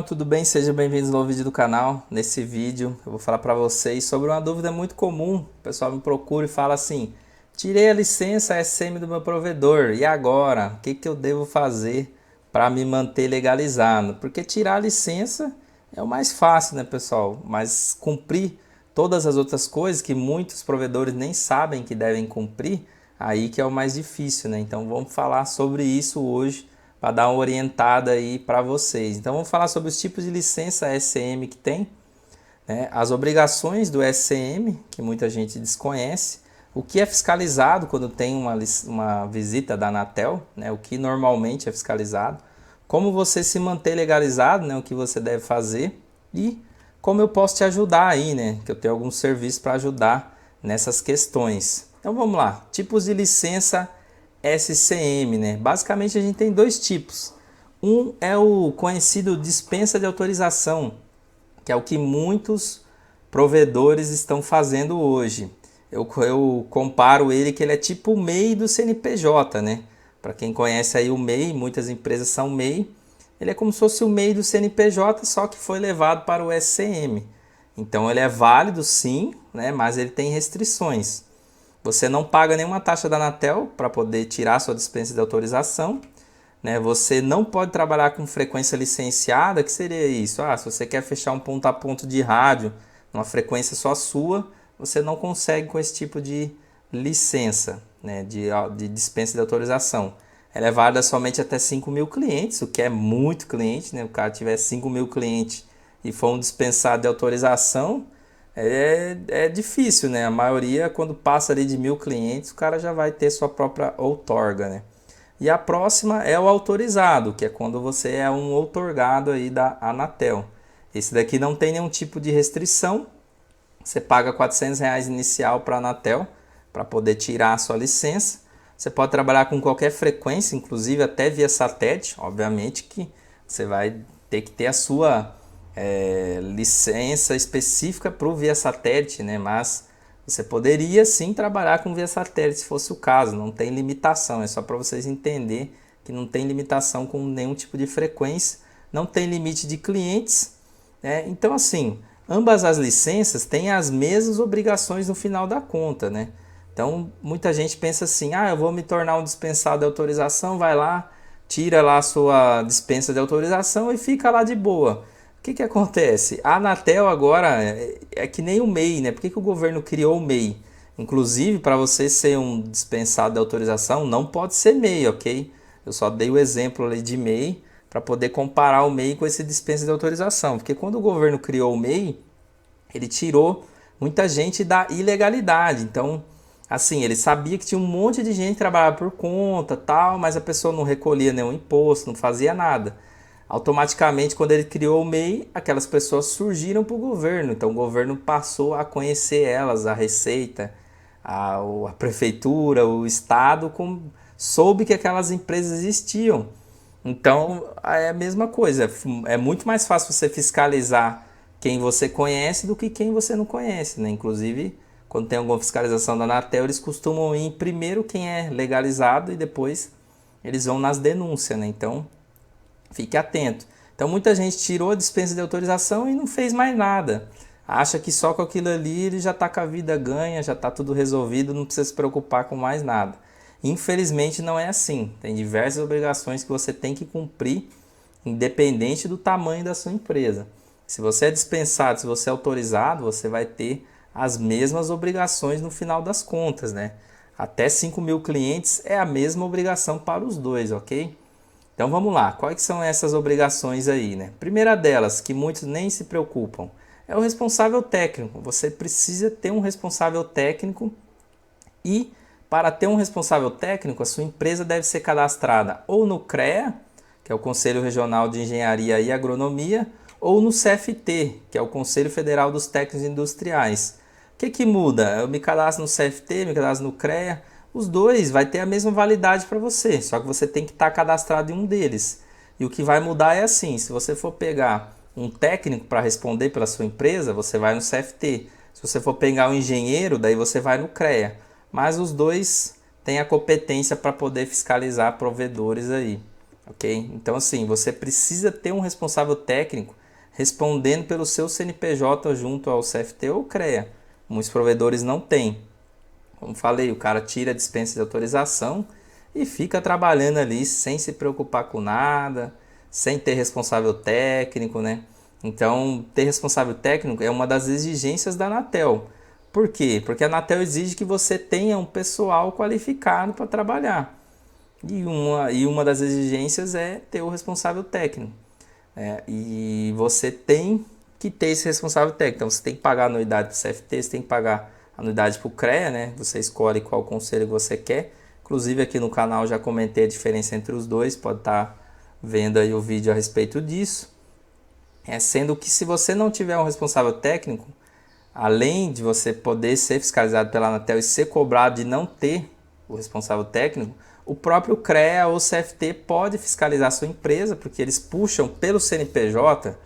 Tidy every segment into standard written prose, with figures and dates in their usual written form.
Tudo bem? Sejam bem-vindos ao novo vídeo do canal. Nesse vídeo eu vou falar para vocês sobre uma dúvida muito comum. O pessoal me procura e fala assim: tirei a licença SM do meu provedor, e agora? O que eu devo fazer para me manter legalizado? Porque tirar a licença é o mais fácil, né, pessoal? Mas cumprir todas as outras coisas que muitos provedores nem sabem que devem cumprir, aí que é o mais difícil, né? Então vamos falar sobre isso hoje, para dar uma orientada aí para vocês. Então vamos falar sobre os tipos de licença SM que tem, né? As obrigações do SM, que muita gente desconhece, o que é fiscalizado quando tem uma visita da Anatel, né? O que normalmente é fiscalizado, como você se manter legalizado, né? O que você deve fazer e como eu posso te ajudar aí, né? Que eu tenho alguns serviços para ajudar nessas questões. Então vamos lá, tipos de licença SCM, né? Basicamente a gente tem dois tipos. Um é o conhecido dispensa de autorização, que é o que muitos provedores estão fazendo hoje. Eu comparo ele que ele é tipo o MEI do CNPJ, né? Para quem conhece aí o MEI, muitas empresas são MEI. Ele é como se fosse o MEI do CNPJ, só que foi levado para o SCM. Então ele é válido sim, né? Mas ele tem restrições. Você não paga nenhuma taxa da Anatel para poder tirar sua dispensa de autorização, né? Você não pode trabalhar com frequência licenciada, que seria isso? Se você quer fechar um ponto a ponto de rádio, uma frequência só sua, você não consegue com esse tipo de licença, né? de dispensa de autorização. Ela é válida somente até 5.000 clientes, o que é muito cliente, né? O cara tiver 5.000 clientes e for um dispensado de autorização, é difícil, né? A maioria, quando passa ali de 1.000 clientes, o cara já vai ter sua própria outorga, né? E a próxima é o autorizado, que é quando você é um outorgado aí da Anatel. Esse daqui não tem nenhum tipo de restrição. Você paga R$ 400 inicial para a Anatel para poder tirar a sua licença. Você pode trabalhar com qualquer frequência, inclusive até via satélite. Obviamente que você vai ter que ter a sua licença específica para o via satélite, né? Mas você poderia sim trabalhar com via satélite se fosse o caso, não tem limitação, é só para vocês entenderem que não tem limitação com nenhum tipo de frequência, não tem limite de clientes, né? Então assim, ambas as licenças têm as mesmas obrigações no final da conta, né? Então muita gente pensa assim, eu vou me tornar um dispensado de autorização, vai lá, tira lá a sua dispensa de autorização e fica lá de boa. O que acontece? A Anatel agora é que nem o MEI, né? Por que o governo criou o MEI? Inclusive, para você ser um dispensado de autorização, não pode ser MEI, ok? Eu só dei o exemplo ali de MEI para poder comparar o MEI com esse dispensa de autorização. Porque quando o governo criou o MEI, ele tirou muita gente da ilegalidade. Então, assim, ele sabia que tinha um monte de gente que trabalhava por conta, tal, mas a pessoa não recolhia nenhum imposto, não fazia nada. Automaticamente, quando ele criou o MEI, aquelas pessoas surgiram para o governo. Então, o governo passou a conhecer elas, a Receita, a prefeitura, o Estado, soube que aquelas empresas existiam. Então, é a mesma coisa. É muito mais fácil você fiscalizar quem você conhece do que quem você não conhece, né? Inclusive, quando tem alguma fiscalização da Anatel, eles costumam ir primeiro quem é legalizado e depois eles vão nas denúncias, né? Então, fique atento. Então muita gente tirou a dispensa de autorização e não fez mais nada. Acha que só com aquilo ali ele já está com a vida ganha, já está tudo resolvido, não precisa se preocupar com mais nada. Infelizmente não é assim. Tem diversas obrigações que você tem que cumprir, independente do tamanho da sua empresa. Se você é dispensado, se você é autorizado, você vai ter as mesmas obrigações no final das contas, né? Até 5.000 clientes é a mesma obrigação para os dois, ok? Então vamos lá, quais são essas obrigações aí, né? Primeira delas, que muitos nem se preocupam, é o responsável técnico. Você precisa ter um responsável técnico e para ter um responsável técnico, a sua empresa deve ser cadastrada ou no CREA, que é o Conselho Regional de Engenharia e Agronomia, ou no CFT, que é o Conselho Federal dos Técnicos Industriais. O que muda? Eu me cadastro no CFT, me cadastro no CREA, os dois vai ter a mesma validade para você, só que você tem que estar cadastrado em um deles. E o que vai mudar é assim, se você for pegar um técnico para responder pela sua empresa, você vai no CFT. Se você for pegar um engenheiro, daí você vai no CREA. Mas os dois têm a competência para poder fiscalizar provedores aí. ok? Então assim, você precisa ter um responsável técnico respondendo pelo seu CNPJ junto ao CFT ou CREA. Muitos provedores não têm. Como falei, o cara tira a dispensa de autorização e fica trabalhando ali sem se preocupar com nada, sem ter responsável técnico, né? Então, ter responsável técnico é uma das exigências da Anatel. Por quê? Porque a Anatel exige que você tenha um pessoal qualificado para trabalhar. E uma das exigências é ter o responsável técnico. E você tem que ter esse responsável técnico. Então você tem que pagar a anuidade para o CFT, você tem que pagar a anuidade para o CREA, né? Você escolhe qual conselho você quer. Inclusive aqui no canal já comentei a diferença entre os dois, pode estar vendo aí o vídeo a respeito disso. Sendo que se você não tiver um responsável técnico, além de você poder ser fiscalizado pela Anatel e ser cobrado de não ter o responsável técnico, o próprio CREA ou CFT pode fiscalizar a sua empresa, porque eles puxam pelo CNPJ,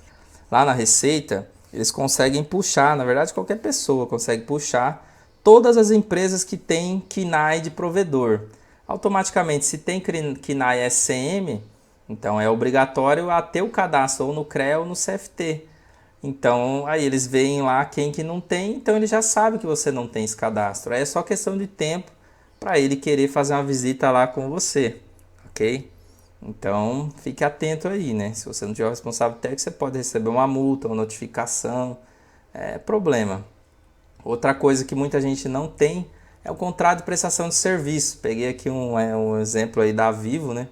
lá na Receita, eles conseguem puxar, na verdade qualquer pessoa consegue puxar todas as empresas que têm KNAI de provedor. Automaticamente, se tem KNAI SCM, então é obrigatório a ter o cadastro ou no CREA ou no CFT. Então aí eles veem lá quem que não tem, então ele já sabe que você não tem esse cadastro. Aí é só questão de tempo para ele querer fazer uma visita lá com você, ok? Então fique atento aí, né? Se você não tiver o responsável técnico, você pode receber uma multa, uma notificação, é problema. Outra coisa que muita gente não tem é o contrato de prestação de serviço. Peguei aqui um exemplo aí da Vivo, né?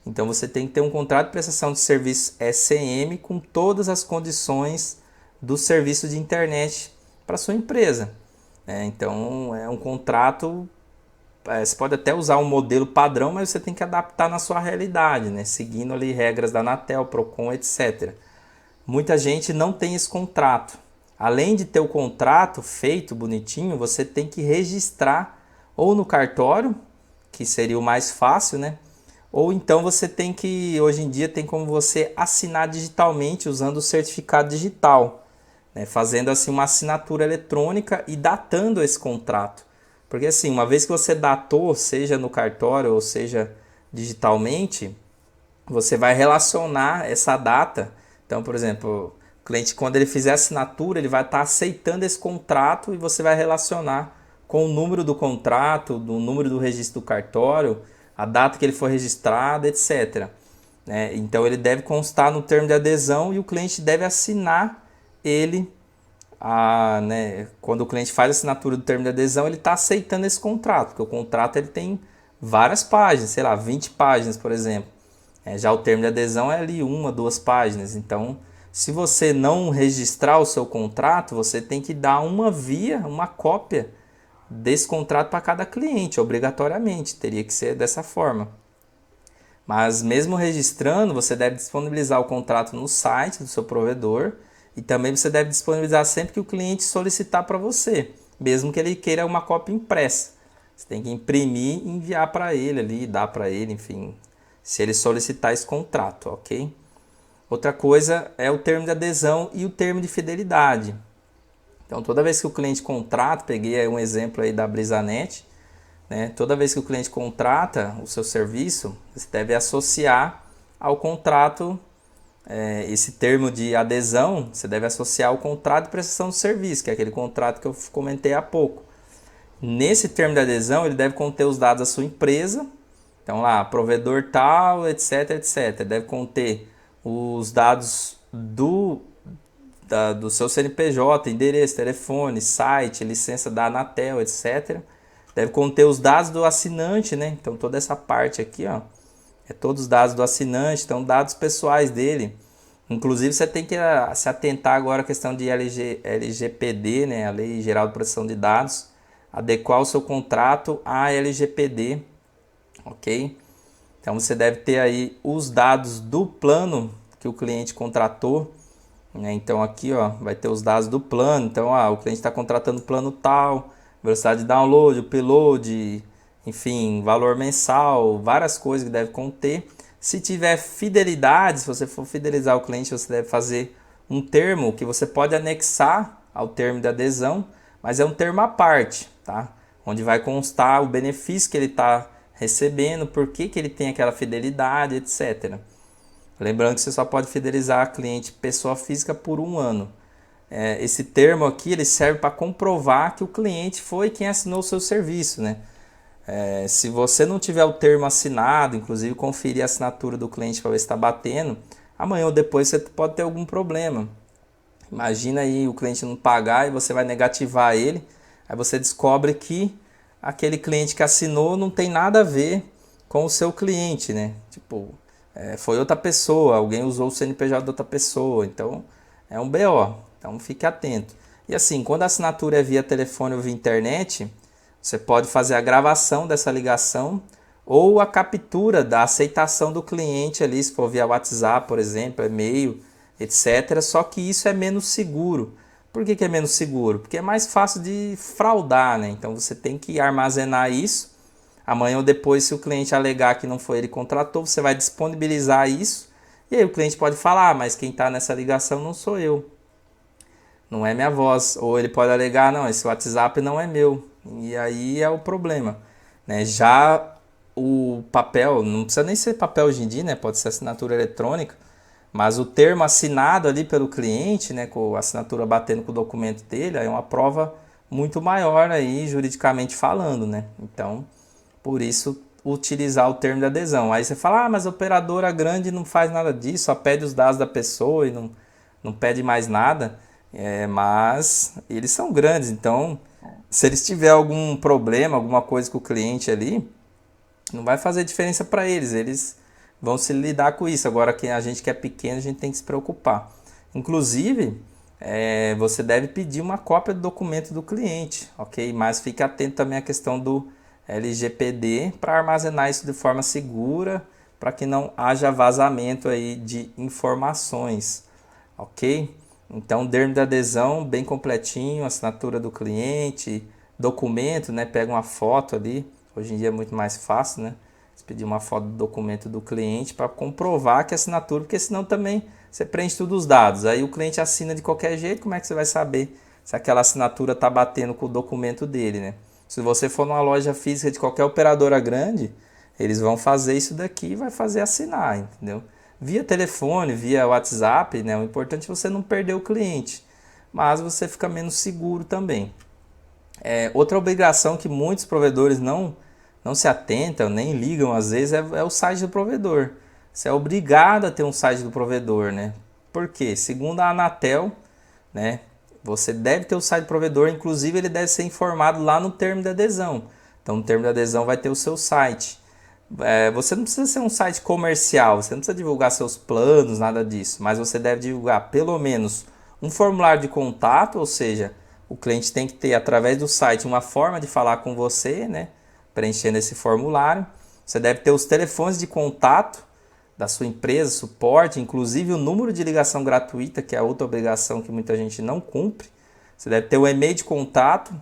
Então você tem que ter um contrato de prestação de serviço SCM com todas as condições do serviço de internet para sua empresa. Então é um contrato, você pode até usar um modelo padrão, mas você tem que adaptar na sua realidade, né? Seguindo ali regras da Anatel, Procon, etc. Muita gente não tem esse contrato. Além de ter o contrato feito bonitinho, você tem que registrar ou no cartório, que seria o mais fácil, né? Ou então você tem que, hoje em dia tem como você assinar digitalmente usando o certificado digital, né? Fazendo assim uma assinatura eletrônica e datando esse contrato. Porque assim, uma vez que você datou, seja no cartório ou seja digitalmente, você vai relacionar essa data. Então, por exemplo, o cliente, quando ele fizer a assinatura, ele vai estar aceitando esse contrato e você vai relacionar com o número do contrato, do número do registro do cartório, a data que ele foi registrado, etc. Então, ele deve constar no termo de adesão e o cliente deve assinar ele. Quando o cliente faz a assinatura do termo de adesão, ele está aceitando esse contrato, porque o contrato ele tem várias páginas, sei lá, 20 páginas, por exemplo. Já o termo de adesão é ali uma, duas páginas. Então, se você não registrar o seu contrato, você tem que dar uma cópia desse contrato para cada cliente, obrigatoriamente. Teria que ser dessa forma. Mas mesmo registrando, você deve disponibilizar o contrato no site do seu provedor e também você deve disponibilizar sempre que o cliente solicitar para você, mesmo que ele queira uma cópia impressa. Você tem que imprimir e enviar para ele ali, dar para ele, enfim, se ele solicitar esse contrato, ok? Outra coisa é o termo de adesão e o termo de fidelidade. Então, toda vez que o cliente contrata, peguei aí um exemplo aí da Brisanet, né? Toda vez que o cliente contrata o seu serviço, você deve associar ao contrato, esse termo de adesão, você deve associar ao contrato de prestação de serviço, que é aquele contrato que eu comentei há pouco. Nesse termo de adesão, ele deve conter os dados da sua empresa. Então lá, provedor tal, etc, etc. Deve conter os dados do seu CNPJ, endereço, telefone, site, licença da Anatel, etc. Deve conter os dados do assinante, né? Então toda essa parte aqui, ó, é todos os dados do assinante, então dados pessoais dele. Inclusive você tem que se atentar agora à questão de LGPD, né? A Lei Geral de Proteção de Dados, adequar o seu contrato à LGPD. Ok? Então você deve ter aí os dados do plano que o cliente contratou, né? Então aqui, ó, vai ter os dados do plano. Então o cliente está contratando plano tal, velocidade de download, upload, enfim, valor mensal, várias coisas que deve conter. Se tiver fidelidade, se você for fidelizar o cliente, você deve fazer um termo que você pode anexar ao termo de adesão, mas é um termo à parte, tá? Onde vai constar o benefício que ele está recebendo, por que que ele tem aquela fidelidade, etc. Lembrando que você só pode fidelizar cliente pessoa física por 1 ano. Esse termo aqui ele serve para comprovar que o cliente foi quem assinou o seu serviço, né? Se você não tiver o termo assinado, inclusive conferir a assinatura do cliente para ver se está batendo, amanhã ou depois você pode ter algum problema. Imagina aí o cliente não pagar e você vai negativar ele, aí você descobre que aquele cliente que assinou não tem nada a ver com o seu cliente, né? Tipo, foi outra pessoa, alguém usou o CNPJ de outra pessoa, então é um BO, então fique atento. E assim, quando a assinatura é via telefone ou via internet, você pode fazer a gravação dessa ligação ou a captura da aceitação do cliente ali, se for via WhatsApp, por exemplo, e-mail, etc. Só que isso é menos seguro. Por que é menos seguro? Porque é mais fácil de fraudar, né? Então você tem que armazenar isso. Amanhã ou depois, se o cliente alegar que não foi ele que contratou, você vai disponibilizar isso. E aí o cliente pode falar, mas quem está nessa ligação não sou eu. Não é minha voz. Ou ele pode alegar, não, esse WhatsApp não é meu. E aí é o problema, né? Já o papel, não precisa nem ser papel hoje em dia, né? Pode ser assinatura eletrônica, mas o termo assinado ali pelo cliente, né, com a assinatura batendo com o documento dele, aí é uma prova muito maior aí, juridicamente falando, né? Então, por isso, utilizar o termo de adesão. Aí você fala, mas a operadora grande não faz nada disso, só pede os dados da pessoa e não pede mais nada. Mas eles são grandes, então se eles tiverem algum problema, alguma coisa com o cliente ali, não vai fazer diferença para eles, eles vão se lidar com isso. Agora, que a gente que é pequeno, a gente tem que se preocupar. Inclusive, você deve pedir uma cópia do documento do cliente, ok? Mas fique atento também à questão do LGPD para armazenar isso de forma segura, para que não haja vazamento aí de informações, ok? Então, termo de adesão bem completinho, assinatura do cliente, documento, né? Pega uma foto ali. Hoje em dia é muito mais fácil, né? Você pedir uma foto do documento do cliente para comprovar que é assinatura, porque senão também você preenche todos os dados. Aí o cliente assina de qualquer jeito, como é que você vai saber se aquela assinatura está batendo com o documento dele, né? Se você for numa loja física de qualquer operadora grande, eles vão fazer isso daqui e vai fazer assinar, entendeu? Via telefone, via WhatsApp, né? O importante é você não perder o cliente, mas você fica menos seguro também. Outra obrigação que muitos provedores não se atentam, nem ligam às vezes, é o site do provedor. Você é obrigado a ter um site do provedor, né? Por quê? Segundo a Anatel, né? Você deve ter o site do provedor, inclusive ele deve ser informado lá no termo de adesão. Então no termo de adesão vai ter o seu site. Você não precisa ser um site comercial, você não precisa divulgar seus planos, nada disso, mas você deve divulgar pelo menos um formulário de contato, ou seja, o cliente tem que ter através do site uma forma de falar com você, né? Preenchendo esse formulário. Você deve ter os telefones de contato da sua empresa, suporte, inclusive o número de ligação gratuita, que é outra obrigação que muita gente não cumpre. Você deve ter o e-mail de contato,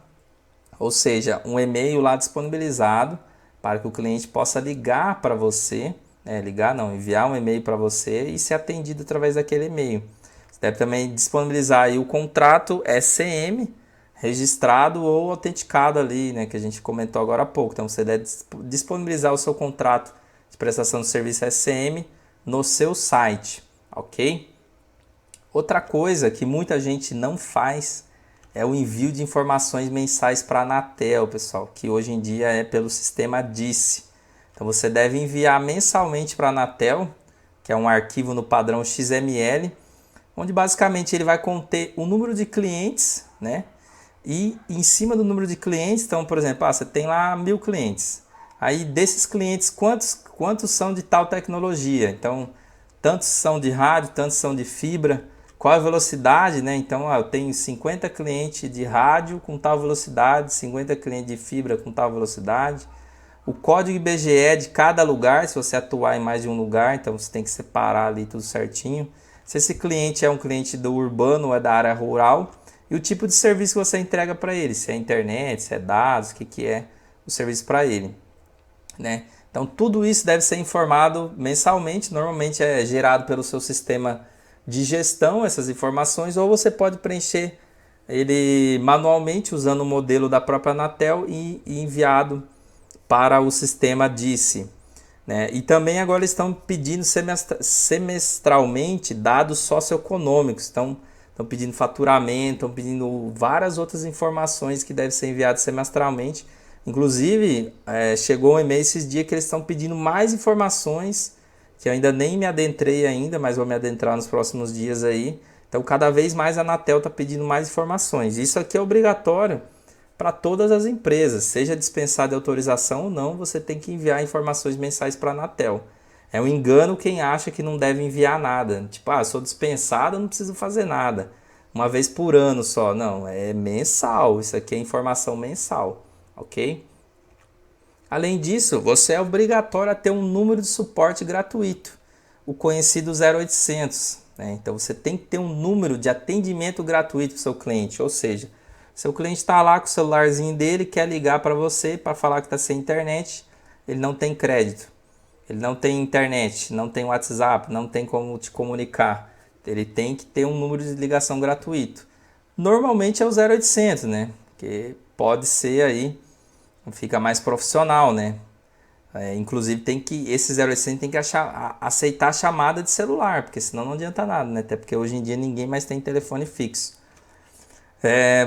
ou seja, um e-mail lá disponibilizado para que o cliente possa ligar para você, enviar um e-mail para você e ser atendido através daquele e-mail. Você deve também disponibilizar aí o contrato SM registrado ou autenticado ali, né, que a gente comentou agora há pouco. Então você deve disponibilizar o seu contrato de prestação de serviço SM no seu site, ok? Outra coisa que muita gente não faz é o envio de informações mensais para a Anatel, pessoal, que hoje em dia é pelo sistema DIS. Então você deve enviar mensalmente para a Anatel, que é um arquivo no padrão XML, onde basicamente ele vai conter o número de clientes, né? E em cima do número de clientes, então, por exemplo, você tem lá 1000 clientes. Aí desses clientes, quantos são de tal tecnologia? Então, tantos são de rádio, tantos são de fibra. Qual a velocidade, né? Então, eu tenho 50 clientes de rádio com tal velocidade, 50 clientes de fibra com tal velocidade. O código IBGE de cada lugar, se você atuar em mais de um lugar, então você tem que separar ali tudo certinho. Se esse cliente é um cliente do urbano ou é da área rural, e o tipo de serviço que você entrega para ele, se é internet, se é dados, o que é o serviço para ele, né? Então tudo isso deve ser informado mensalmente, normalmente é gerado pelo seu sistema de gestão, essas informações, ou você pode preencher ele manualmente usando o modelo da própria Anatel e enviado para o sistema DICE, né? E também agora eles estão pedindo semestralmente dados socioeconômicos, estão pedindo faturamento, estão pedindo várias outras informações que devem ser enviadas semestralmente. Inclusive, chegou um e-mail esses dias que eles estão pedindo mais informações, que eu ainda nem me adentrei ainda, mas vou me adentrar nos próximos dias aí. Então, cada vez mais a Anatel está pedindo mais informações. Isso aqui é obrigatório para todas as empresas, seja dispensada de autorização ou não, você tem que enviar informações mensais para a Anatel. É um engano quem acha que não deve enviar nada. Tipo, sou dispensado, não preciso fazer nada. Uma vez por ano só. Não, é mensal. Isso aqui é informação mensal, ok? Além disso, você é obrigatório a ter um número de suporte gratuito, o conhecido 0800. Né? Então você tem que ter um número de atendimento gratuito para o seu cliente, ou seja, seu cliente está lá com o celularzinho dele, quer ligar para você para falar que está sem internet, ele não tem crédito, ele não tem internet, não tem WhatsApp, não tem como te comunicar. Ele tem que ter um número de ligação gratuito. Normalmente é o 0800, né? Que pode ser aí, fica mais profissional, né? Inclusive esse 0800 tem que aceitar a chamada de celular, porque senão não adianta nada, né? Até porque hoje em dia ninguém mais tem telefone fixo.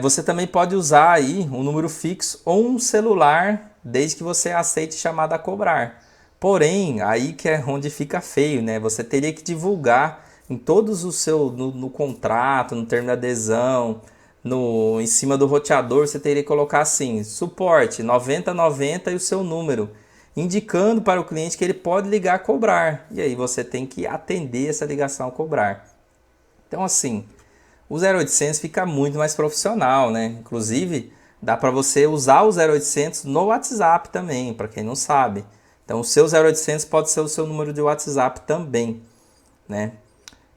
Você também pode usar aí um número fixo ou um celular, desde que você aceite chamada a cobrar. Porém, aí que é onde fica feio, né? Você teria que divulgar em todos os seus, no contrato, no termo de adesão, em cima do roteador, você teria que colocar assim, suporte 9090 e o seu número, indicando para o cliente que ele pode ligar a cobrar. E aí você tem que atender essa ligação a cobrar. Então assim, o 0800 fica muito mais profissional, né? Inclusive, dá para você usar o 0800 no WhatsApp também, para quem não sabe. Então, o seu 0800 pode ser o seu número de WhatsApp também, né?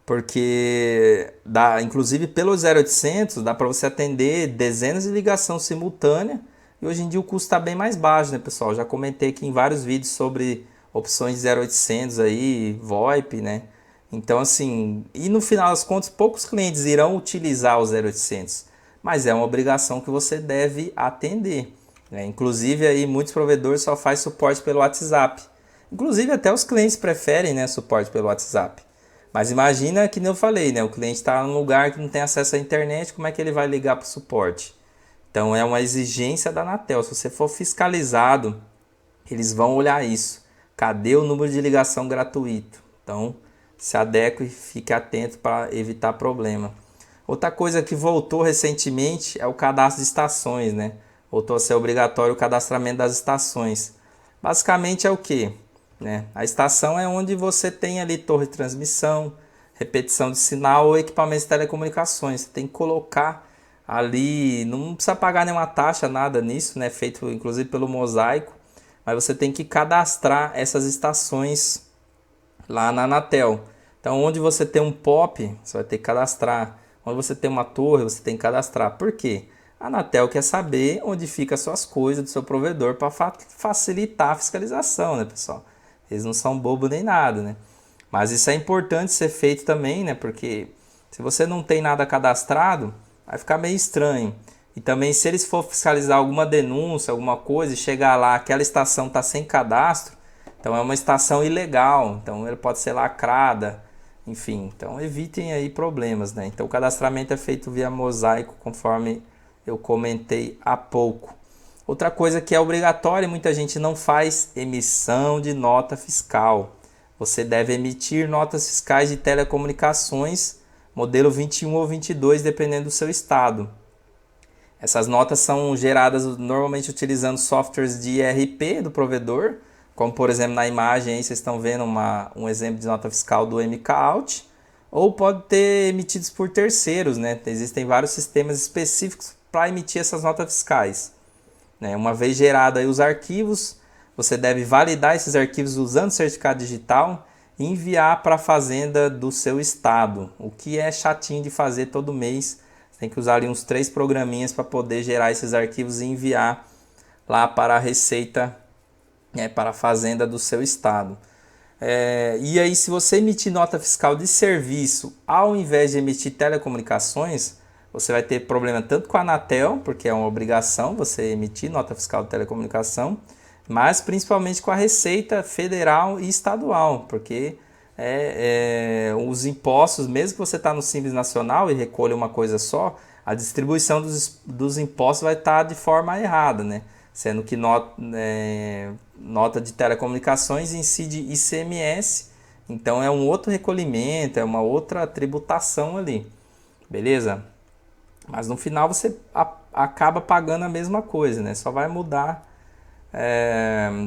Porque, inclusive pelo 0800, dá para você atender dezenas de ligações simultâneas. E hoje em dia o custo está bem mais baixo, né, pessoal? Já comentei aqui em vários vídeos sobre opções de 0800 aí, VoIP, né? Então, assim, e no final das contas, poucos clientes irão utilizar o 0800, mas é uma obrigação que você deve atender, né? Inclusive, aí muitos provedores só fazem suporte pelo WhatsApp. Inclusive, até os clientes preferem, né, suporte pelo WhatsApp. Mas imagina que nem eu falei, né? O cliente está num lugar que não tem acesso à internet, como é que ele vai ligar para o suporte? Então, é uma exigência da Anatel. Se você for fiscalizado, eles vão olhar isso. Cadê o número de ligação gratuito? Então, se adeque e fique atento para evitar problema. Outra coisa que voltou recentemente é o cadastro de estações, né? Voltou a ser obrigatório o cadastramento das estações. Basicamente é o que? Né? A estação é onde você tem ali torre de transmissão, repetição de sinal ou equipamentos de telecomunicações. Você tem que colocar ali, não precisa pagar nenhuma taxa, nada nisso, né? Feito inclusive pelo Mosaico, mas você tem que cadastrar essas estações lá na Anatel. Então, onde você tem um POP, você vai ter que cadastrar. Onde você tem uma torre, você tem que cadastrar. Por quê? A Anatel quer saber onde ficam as suas coisas do seu provedor para facilitar a fiscalização, né, pessoal? Eles não são bobo nem nada, né? Mas isso é importante ser feito também, né? Porque se você não tem nada cadastrado, vai ficar meio estranho. E também se eles for fiscalizar alguma denúncia, alguma coisa, e chegar lá, aquela estação está sem cadastro, então é uma estação ilegal, então ela pode ser lacrada, enfim. Então evitem aí problemas, né? Então o cadastramento é feito via Mosaico, conforme eu comentei há pouco. Outra coisa que é obrigatória e muita gente não faz, emissão de nota fiscal. Você deve emitir notas fiscais de telecomunicações, modelo 21 ou 22, dependendo do seu estado. Essas notas são geradas normalmente utilizando softwares de ERP do provedor, como por exemplo na imagem aí vocês estão vendo um exemplo de nota fiscal do MKOut, ou pode ter emitidos por terceiros, né? Existem vários sistemas específicos para emitir essas notas fiscais. Uma vez gerado aí os arquivos, você deve validar esses arquivos usando certificado digital e enviar para a fazenda do seu estado, o que é chatinho de fazer todo mês. Você tem que usar ali uns 3 programinhas para poder gerar esses arquivos e enviar lá para a Receita, para a fazenda do seu estado. E aí, se você emitir nota fiscal de serviço ao invés de emitir telecomunicações, você vai ter problema tanto com a Anatel, porque é uma obrigação você emitir nota fiscal de telecomunicação, mas principalmente com a Receita Federal e Estadual, porque os impostos, mesmo que você está no Simples Nacional e recolha uma coisa só, a distribuição dos impostos vai estar de forma errada, né? Sendo que nota de telecomunicações incide ICMS, então é um outro recolhimento, é uma outra tributação ali, beleza? Mas no final você acaba pagando a mesma coisa, né? Só vai mudar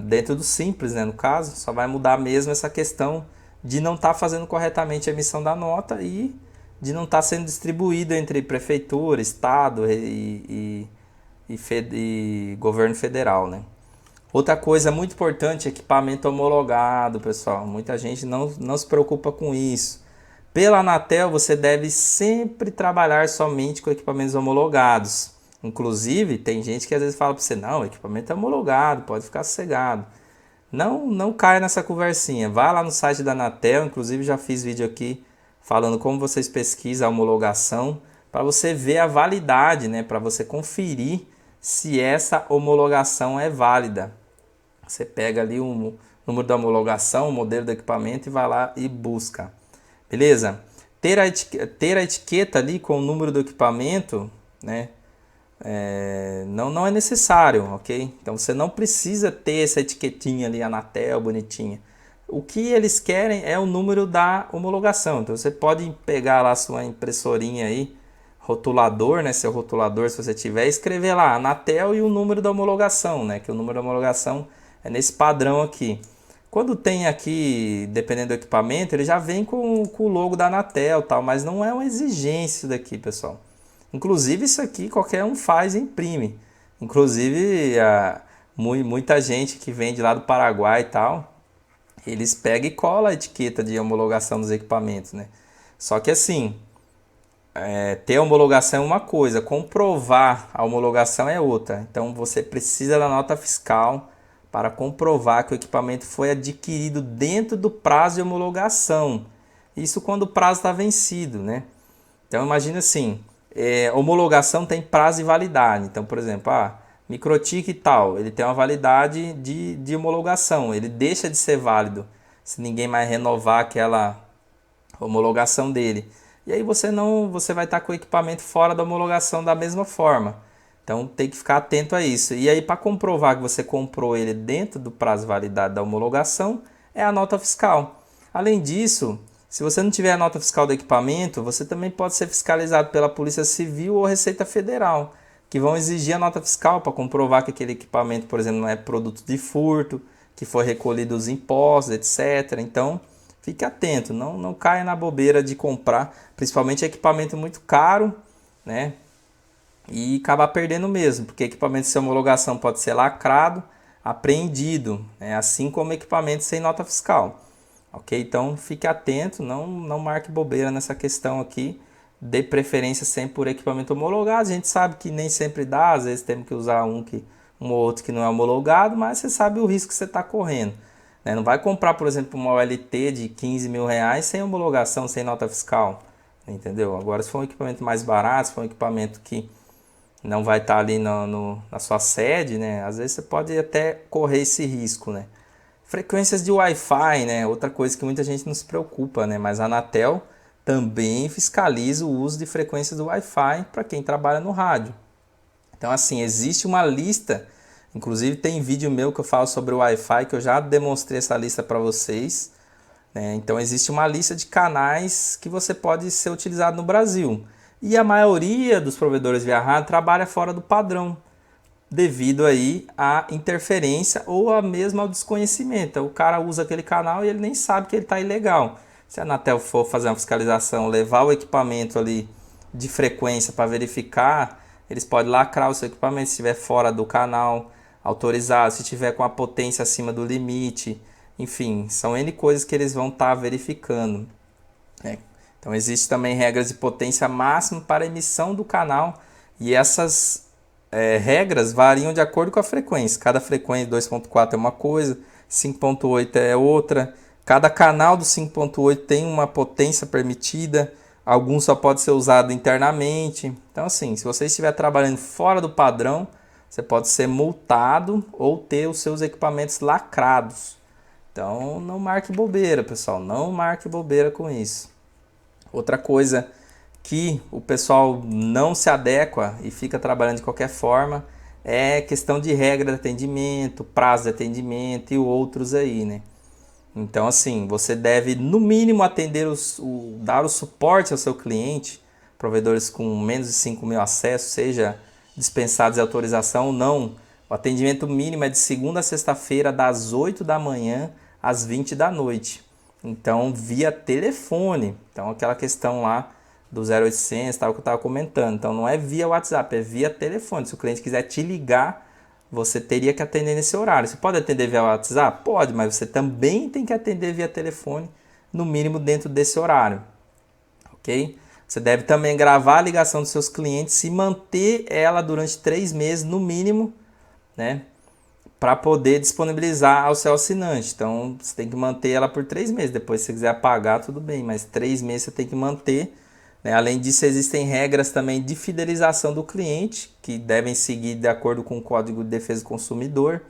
dentro do Simples, né? No caso, só vai mudar mesmo essa questão de não estar fazendo corretamente a emissão da nota e de não estar sendo distribuído entre prefeitura, estado e governo federal, né? Outra coisa muito importante é equipamento homologado, pessoal. Muita gente não se preocupa com isso. Pela Anatel, você deve sempre trabalhar somente com equipamentos homologados. Inclusive, tem gente que às vezes fala para você, não, o equipamento é homologado, pode ficar sossegado. Não caia nessa conversinha. Vá lá no site da Anatel, inclusive já fiz vídeo aqui falando como vocês pesquisam a homologação, para você ver a validade, né? Para você conferir se essa homologação é válida. Você pega ali o número da homologação, o modelo do equipamento e vai lá e busca. Beleza? Ter a etiqueta ali com o número do equipamento, né? Não é necessário, ok? Então você não precisa ter essa etiquetinha ali, Anatel, bonitinha. O que eles querem é o número da homologação. Então você pode pegar lá sua impressorinha aí, rotulador, né? Seu rotulador, se você tiver, escrever lá Anatel e o número da homologação, né? Que o número da homologação é nesse padrão aqui. Quando tem aqui, dependendo do equipamento, ele já vem com o logo da Anatel, tal, mas não é uma exigência isso daqui, pessoal. Inclusive isso aqui qualquer um faz e imprime. Inclusive muita gente que vem de lá do Paraguai e tal, eles pegam e colam a etiqueta de homologação dos equipamentos, né? Só que assim, ter a homologação é uma coisa, comprovar a homologação é outra. Então você precisa da nota fiscal para comprovar que o equipamento foi adquirido dentro do prazo de homologação. Isso quando o prazo está vencido, né? Então imagina assim, homologação tem prazo de validade. Então, por exemplo, Microtik e tal, ele tem uma validade de homologação. Ele deixa de ser válido se ninguém mais renovar aquela homologação dele. E aí você vai estar com o equipamento fora da homologação da mesma forma. Então tem que ficar atento a isso. E aí para comprovar que você comprou ele dentro do prazo de validade da homologação, é a nota fiscal. Além disso, se você não tiver a nota fiscal do equipamento, você também pode ser fiscalizado pela Polícia Civil ou Receita Federal, que vão exigir a nota fiscal para comprovar que aquele equipamento, por exemplo, não é produto de furto, que foi recolhido os impostos, etc. Então, fique atento, não caia na bobeira de comprar, principalmente equipamento muito caro, né? E acabar perdendo mesmo, porque equipamento sem homologação pode ser lacrado, apreendido, né? Assim como equipamento sem nota fiscal. Ok? Então fique atento, não marque bobeira nessa questão aqui, dê preferência sempre por equipamento homologado. A gente sabe que nem sempre dá, às vezes temos que usar um ou outro que não é homologado, mas você sabe o risco que você está correndo, né? Não vai comprar, por exemplo, uma OLT de 15 mil reais sem homologação, sem nota fiscal, entendeu? Agora, se for um equipamento mais barato, se for um equipamento que não vai estar ali na sua sede, né? Às vezes você pode até correr esse risco, né? Frequências de Wi-Fi, né? Outra coisa que muita gente não se preocupa, né? Mas a Anatel também fiscaliza o uso de frequências do Wi-Fi para quem trabalha no rádio. Então, assim, existe uma lista, inclusive tem vídeo meu que eu falo sobre o Wi-Fi, que eu já demonstrei essa lista para vocês, né? Então, existe uma lista de canais que você pode ser utilizado no Brasil. E a maioria dos provedores via rádio trabalha fora do padrão, devido aí à interferência ou a mesmo ao desconhecimento. O cara usa aquele canal e ele nem sabe que ele está ilegal. Se a Anatel for fazer uma fiscalização, levar o equipamento ali de frequência para verificar, eles podem lacrar o seu equipamento se estiver fora do canal autorizado, se estiver com a potência acima do limite. Enfim, são N coisas que eles vão estar verificando, né? Então existem também regras de potência máxima para emissão do canal e essas regras variam de acordo com a frequência. Cada frequência 2.4 é uma coisa, 5.8 é outra. Cada canal do 5.8 tem uma potência permitida, alguns só pode ser usado internamente. Então assim, se você estiver trabalhando fora do padrão, você pode ser multado ou ter os seus equipamentos lacrados. Então não marque bobeira, pessoal, não marque bobeira com isso. Outra coisa que o pessoal não se adequa e fica trabalhando de qualquer forma é questão de regra de atendimento, prazo de atendimento e outros aí, né? Então, assim, você deve, no mínimo, atender dar o suporte ao seu cliente, provedores com menos de 5.000 acessos, seja dispensados de autorização ou não. O atendimento mínimo é de segunda a sexta-feira, das 8 da manhã às 20 da noite. Então, via telefone. Então, aquela questão lá do 0800, tal, que eu estava comentando. Então, não é via WhatsApp, é via telefone. Se o cliente quiser te ligar, você teria que atender nesse horário. Você pode atender via WhatsApp? Pode, mas você também tem que atender via telefone, no mínimo dentro desse horário. Ok? Você deve também gravar a ligação dos seus clientes e manter ela durante 3 meses, no mínimo, né? Para poder disponibilizar ao seu assinante. Então, você tem que manter ela por 3 meses. Depois, se você quiser apagar, tudo bem, mas 3 meses você tem que manter. Além disso, existem regras também de fidelização do cliente, que devem seguir de acordo com o Código de Defesa do Consumidor.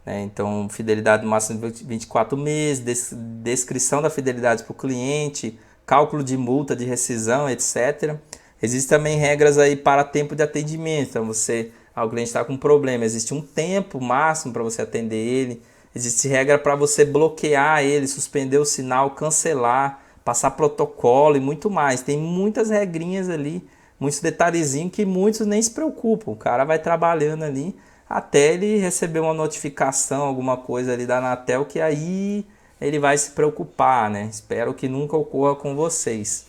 Então, fidelidade máxima de 24 meses, descrição da fidelidade para o cliente, cálculo de multa de rescisão, etc. Existem também regras aí para tempo de atendimento. Então, o cliente está com um problema, existe um tempo máximo para você atender ele. Existe regra para você bloquear ele, suspender o sinal, cancelar, passar protocolo e muito mais. Tem muitas regrinhas ali, muitos detalhezinhos que muitos nem se preocupam. O cara vai trabalhando ali até ele receber uma notificação, alguma coisa ali da Anatel, que aí ele vai se preocupar, né? Espero que nunca ocorra com vocês.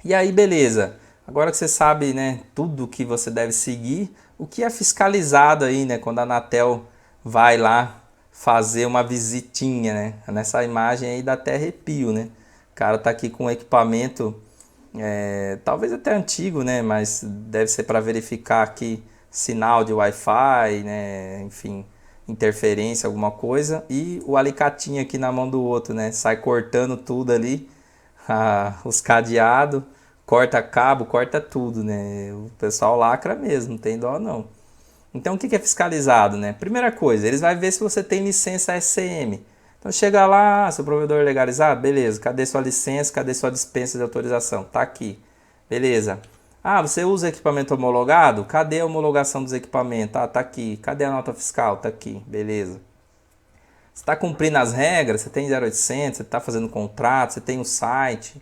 E aí, beleza. Agora que você sabe, né, tudo que você deve seguir, o que é fiscalizado aí, né, quando a Anatel vai lá fazer uma visitinha, né? Nessa imagem aí dá até arrepio, né? O cara tá aqui com um equipamento, talvez até antigo, né? Mas deve ser para verificar aqui sinal de Wi-Fi, né? Enfim, interferência, alguma coisa. E o alicatinho aqui na mão do outro, né? Sai cortando tudo ali, os cadeados, corta cabo, corta tudo, né? O pessoal lacra mesmo, não tem dó não. Então o que é fiscalizado, né? Primeira coisa, eles vão ver se você tem licença SCM. Então chega lá, seu provedor legalizado, beleza, cadê sua licença, cadê sua dispensa de autorização? Tá aqui, beleza. Ah, você usa equipamento homologado? Cadê a homologação dos equipamentos? Ah, tá aqui. Cadê a nota fiscal? Tá aqui, beleza. Você está cumprindo as regras, você tem 0800, você está fazendo contrato, você tem um site,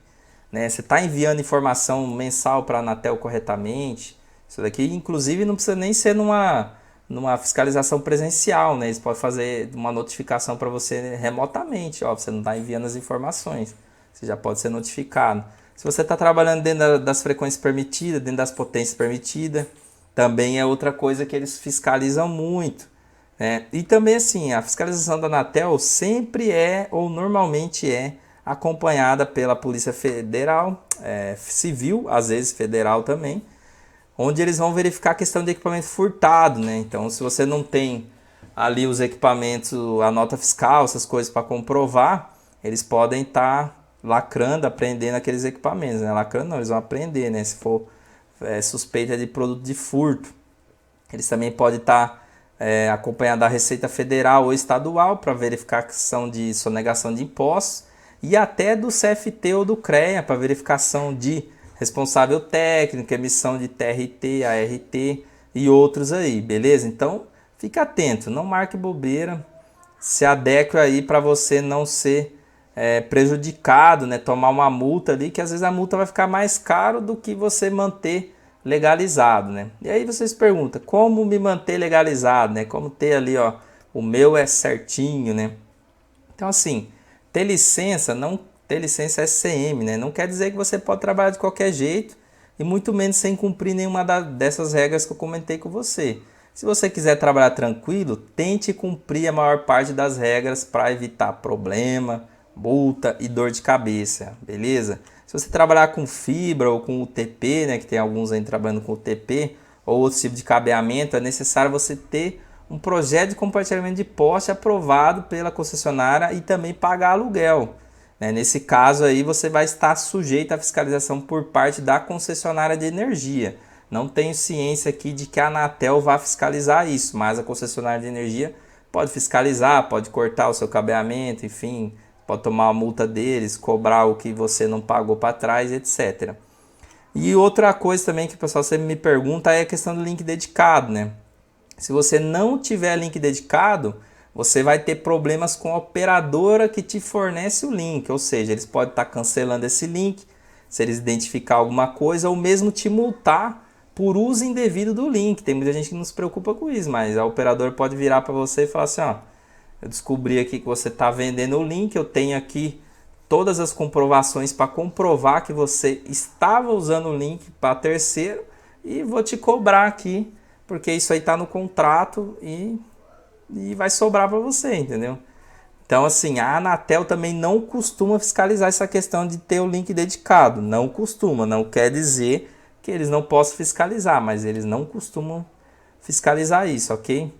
né? Você está enviando informação mensal para a Anatel corretamente. Isso daqui, inclusive, não precisa nem ser numa fiscalização presencial, né? Eles podem fazer uma notificação para você remotamente, ó, você não está enviando as informações, você já pode ser notificado. Se você está trabalhando dentro das frequências permitidas, dentro das potências permitidas, também é outra coisa que eles fiscalizam muito, né? E também assim, a fiscalização da Anatel sempre ou normalmente é acompanhada pela Polícia Federal, Civil, às vezes Federal também, onde eles vão verificar a questão de equipamento furtado, né? Então, se você não tem ali os equipamentos, a nota fiscal, essas coisas para comprovar, eles podem estar lacrando, apreendendo aqueles equipamentos, né? Lacrando não, eles vão apreender, né? Se for suspeita de produto de furto. Eles também podem estar acompanhando da Receita Federal ou Estadual para verificação de sonegação de impostos e até do CFT ou do CREA para verificação de responsável técnico, emissão de TRT, ART e outros aí, beleza? Então, fica atento, não marque bobeira, se adeque aí para você não ser prejudicado, né? Tomar uma multa ali, que às vezes a multa vai ficar mais caro do que você manter legalizado, né? E aí vocês perguntam, como me manter legalizado, né? Como ter ali, ó, o meu é certinho, né? Então, assim, ter licença SCM, né? Não quer dizer que você pode trabalhar de qualquer jeito e muito menos sem cumprir nenhuma dessas regras que eu comentei com você. Se você quiser trabalhar tranquilo, tente cumprir a maior parte das regras para evitar problema, multa e dor de cabeça, beleza? Se você trabalhar com fibra ou com UTP, né, que tem alguns aí trabalhando com UTP ou outro tipo de cabeamento, é necessário você ter um projeto de compartilhamento de poste aprovado pela concessionária e também pagar aluguel. Nesse caso aí você vai estar sujeito à fiscalização por parte da concessionária de energia. Não tenho ciência aqui de que a Anatel vá fiscalizar isso, mas a concessionária de energia pode fiscalizar, pode cortar o seu cabeamento, enfim, pode tomar uma multa deles, cobrar o que você não pagou para trás, etc. E outra coisa também que o pessoal sempre me pergunta é a questão do link dedicado, né? Se você não tiver link dedicado, você vai ter problemas com a operadora que te fornece o link, ou seja, eles podem estar cancelando esse link, se eles identificar alguma coisa, ou mesmo te multar por uso indevido do link. Tem muita gente que não se preocupa com isso, mas a operadora pode virar para você e falar assim, ó, eu descobri aqui que você está vendendo o link, eu tenho aqui todas as comprovações para comprovar que você estava usando o link para terceiro e vou te cobrar aqui, porque isso aí está no contrato e vai sobrar para você, entendeu? Então, assim, a Anatel também não costuma fiscalizar essa questão de ter o link dedicado. Não costuma, não quer dizer que eles não possam fiscalizar, mas eles não costumam fiscalizar isso, ok?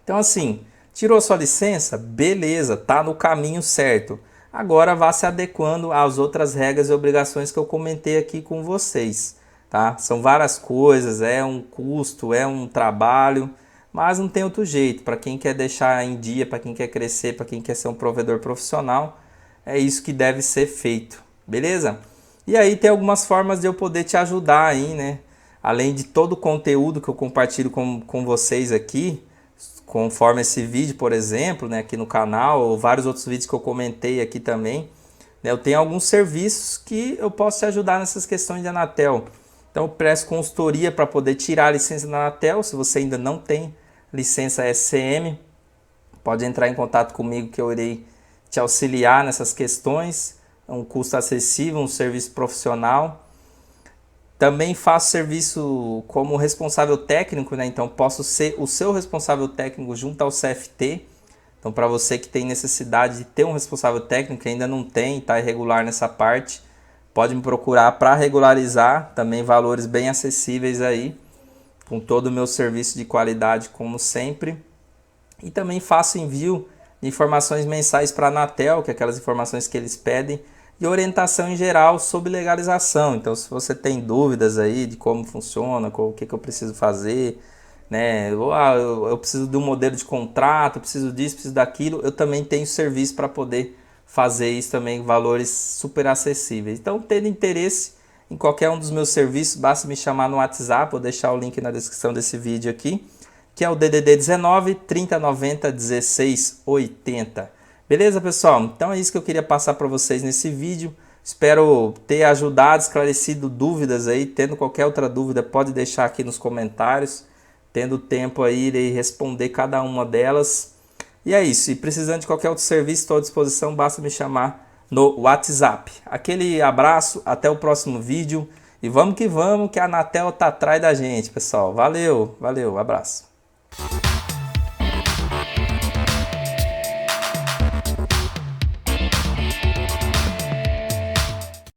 Então, assim, tirou sua licença? Beleza, tá no caminho certo. Agora vá se adequando às outras regras e obrigações que eu comentei aqui com vocês, tá? São várias coisas, é um custo, é um trabalho, mas não tem outro jeito. Para quem quer deixar em dia, para quem quer crescer, para quem quer ser um provedor profissional, é isso que deve ser feito, beleza? E aí tem algumas formas de eu poder te ajudar aí, né? Além de todo o conteúdo que eu compartilho com vocês aqui, conforme esse vídeo, por exemplo, né, aqui no canal, ou vários outros vídeos que eu comentei aqui também, né, eu tenho alguns serviços que eu posso te ajudar nessas questões de Anatel. Então eu presto consultoria para poder tirar a licença da Anatel. Se você ainda não tem licença SCM, pode entrar em contato comigo que eu irei te auxiliar nessas questões. É um custo acessível, um serviço profissional. Também faço serviço como responsável técnico, né? Então posso ser o seu responsável técnico junto ao CFT. Então para você que tem necessidade de ter um responsável técnico que ainda não tem, está irregular nessa parte, pode me procurar para regularizar, também valores bem acessíveis aí, com todo o meu serviço de qualidade como sempre. E também faço envio de informações mensais para a Anatel, que é aquelas informações que eles pedem, e orientação em geral sobre legalização. Então se você tem dúvidas aí de como funciona, o que eu preciso fazer, né? Eu preciso de um modelo de contrato, eu preciso disso, preciso daquilo, eu também tenho serviço para poder fazer isso também, valores super acessíveis. Então, tendo interesse em qualquer um dos meus serviços, basta me chamar no WhatsApp, vou deixar o link na descrição desse vídeo aqui, que é o DDD 19 3090 1680. Beleza, pessoal? Então é isso que eu queria passar para vocês nesse vídeo. Espero ter ajudado, esclarecido dúvidas aí. Tendo qualquer outra dúvida, pode deixar aqui nos comentários. Tendo tempo aí, irei responder cada uma delas. E é isso. E precisando de qualquer outro serviço, estou à disposição. Basta me chamar no WhatsApp. Aquele abraço, até o próximo vídeo. E vamos que a Anatel tá atrás da gente, pessoal. Valeu, valeu, abraço.